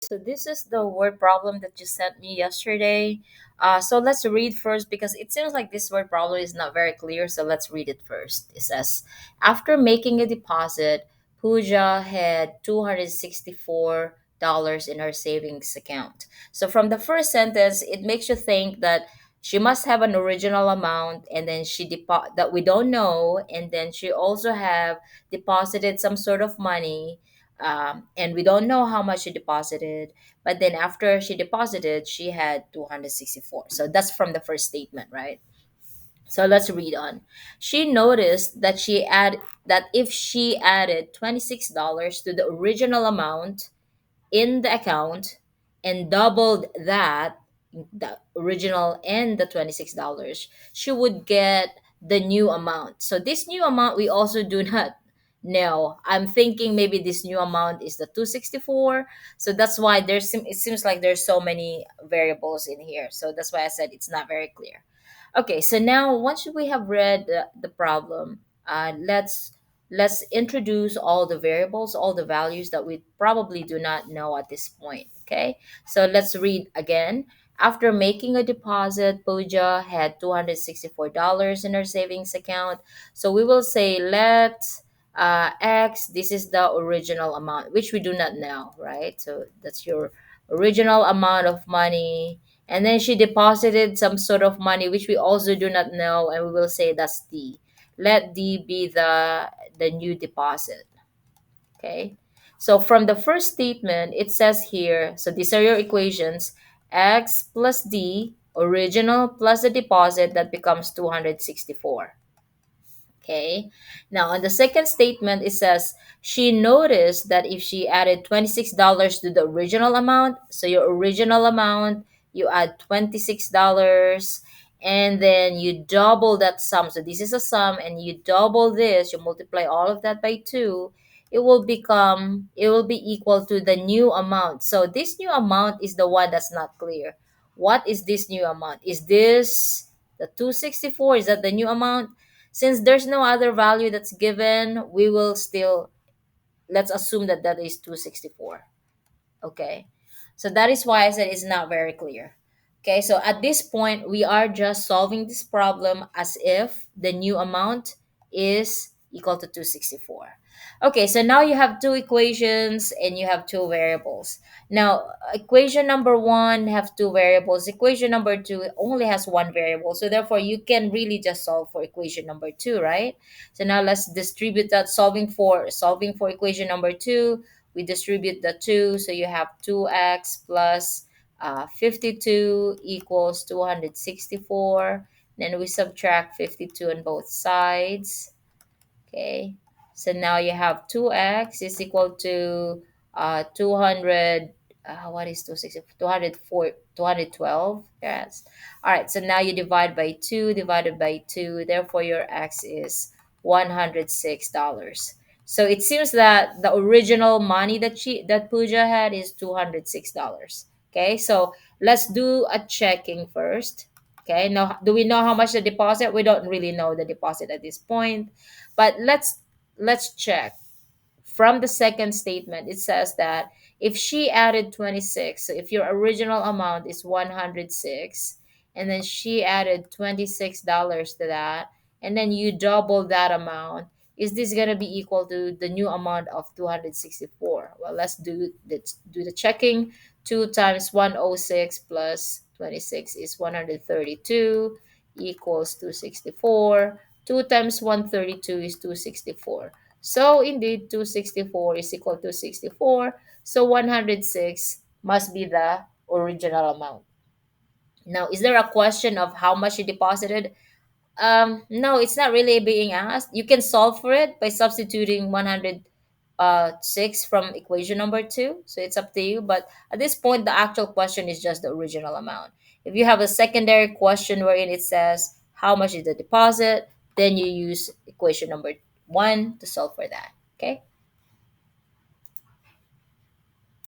So this is the word problem that you sent me yesterday. So let's read first because it seems like this word problem is not very clear. So let's read it first. It says, after making a deposit, Puja had $264 in her savings account. So from the first sentence, it makes you think that she must have an original amount and then that we don't know, and then she also have deposited some sort of money, and we don't know how much she deposited, but then after she deposited she had 264. So that's from the first statement, right? So let's read on. She noticed that if she added $26 to the original amount in the account and doubled that, the original and the $26, she would get the new amount. So this new amount we also do not know. I'm thinking maybe this new amount is the 264. So that's why it seems like there's so many variables in here. So that's why I said it's not very clear. Okay, so now once we have read the problem, let's introduce all the variables, all the values that we probably do not know at this point. Okay, so let's read again. After making a deposit, Pooja had $264 in her savings account. So we will say let X, this is the original amount, which we do not know, right? So that's your original amount of money, and then she deposited some sort of money which we also do not know, and we will say that's D. Let D be the new deposit. Okay, so from the first statement it says here, so these are your equations: X plus D, original plus the deposit, that becomes 264. Okay. Now, on the second statement, it says she noticed that if she added $26 to the original amount, so your original amount, you add $26, and then you double that sum. So this is a sum, and you double this, you multiply all of that by two, it will be equal to the new amount. So this new amount is the one that's not clear. What is this new amount? Is this the 264? Is that the new amount? Since there's no other value that's given, we will still, let's assume that that is 264. Okay. So that is why I said it's not very clear. Okay. So at this point, we are just solving this problem as if the new amount is equal to 264. Okay. So now you have two equations and you have two variables. Now, equation number one have two variables. Equation number two only has one variable. So therefore, you can really just solve for equation number two, right? So now let's distribute that, solving for equation number two. We distribute the 2, so you have 2x plus 52 equals 264. Then we subtract 52 on both sides. Okay, so now you have 2x is equal to 200. What is 260? 204, 212. Yes. All right, so now you divide by 2, divided by 2. Therefore, your x is $106. So it seems that the original money that Pooja had is $206. Okay, so let's do a checking first. Okay, now do we know how much the deposit? We don't really know the deposit at this point, but let's check. From the second statement, it says that if she added 26, so if your original amount is 106, and then she added $26 to that, and then you double that amount, is this going to be equal to the new amount of 264? Well, let's do the checking. 2 times 106 plus 26 is 132 equals 264. 2 times 132 is 264. So indeed, 264 is equal to 64. So 106 must be the original amount. Now, is there a question of how much you deposited? No, it's not really being asked. You can solve for it by substituting 106 from equation number two. So it's up to you. But at this point, the actual question is just the original amount. If you have a secondary question wherein it says how much is the deposit, then you use equation number one to solve for that. Okay.